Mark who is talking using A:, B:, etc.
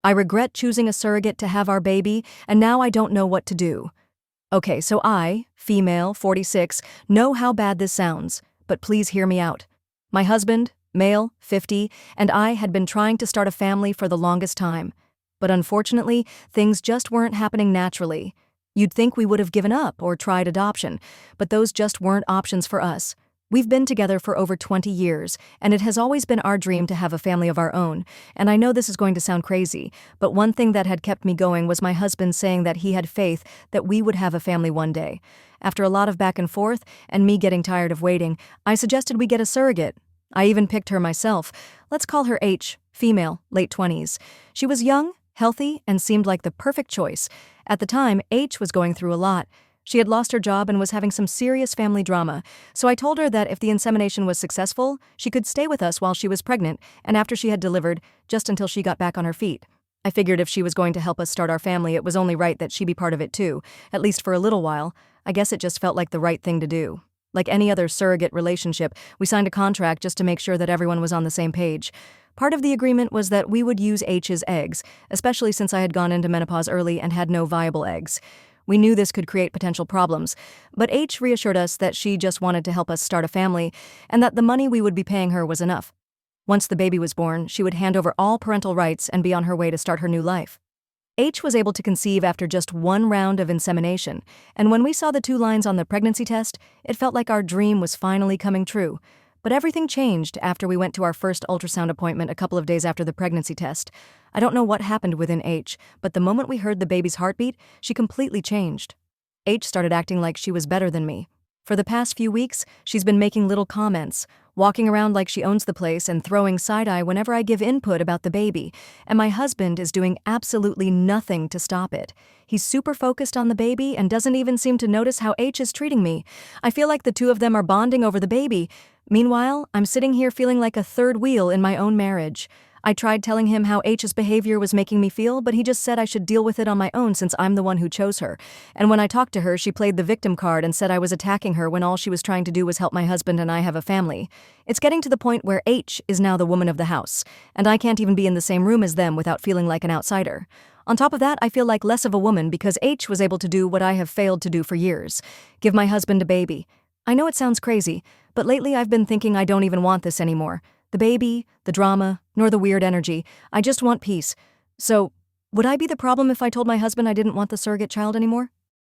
A: I regret choosing a surrogate to have our baby, and now I don't know what to do. Okay, so I, female, 46, know how bad this sounds, but please hear me out. My husband, male, 50, and I had been trying to start a family for the longest time. But unfortunately, things just weren't happening naturally. You'd think we would have given up or tried adoption, but those just weren't options for us. We've been together for over 20 years, and it has always been our dream to have a family of our own. And I know this is going to sound crazy, but one thing that had kept me going was my husband saying that he had faith that we would have a family one day. After a lot of back and forth, and me getting tired of waiting, I suggested we get a surrogate. I even picked her myself. Let's call her H, female, late 20s. She was young, healthy, and seemed like the perfect choice. At the time, H was going through a lot. She had lost her job and was having some serious family drama, so I told her that if the insemination was successful, she could stay with us while she was pregnant and after she had delivered, just until she got back on her feet. I figured if she was going to help us start our family, it was only right that she be part of it too, at least for a little while. I guess it just felt like the right thing to do. Like any other surrogate relationship, we signed a contract just to make sure that everyone was on the same page. Part of the agreement was that we would use H's eggs, especially since I had gone into menopause early and had no viable eggs. We knew this could create potential problems, but H reassured us that she just wanted to help us start a family and that the money we would be paying her was enough. Once the baby was born, she would hand over all parental rights and be on her way to start her new life. H was able to conceive after just one round of insemination, and when we saw the 2 lines on the pregnancy test, it felt like our dream was finally coming true. But everything changed after we went to our first ultrasound appointment a couple of days after the pregnancy test. I don't know what happened within H, but the moment we heard the baby's heartbeat, she completely changed. H started acting like she was better than me. For the past few weeks, she's been making little comments, walking around like she owns the place and throwing side-eye whenever I give input about the baby, and my husband is doing absolutely nothing to stop it. He's super focused on the baby and doesn't even seem to notice how H is treating me. I feel like the two of them are bonding over the baby. Meanwhile, I'm sitting here feeling like a third wheel in my own marriage. I tried telling him how H's behavior was making me feel, but he just said I should deal with it on my own since I'm the one who chose her. And when I talked to her, she played the victim card and said I was attacking her when all she was trying to do was help my husband and I have a family. It's getting to the point where H is now the woman of the house, and I can't even be in the same room as them without feeling like an outsider. On top of that, I feel like less of a woman because H was able to do what I have failed to do for years: give my husband a baby. I know it sounds crazy, but lately I've been thinking I don't even want this anymore. The baby, the drama, nor the weird energy. I just want peace. So, would I be the problem if I told my husband I didn't want the surrogate child anymore?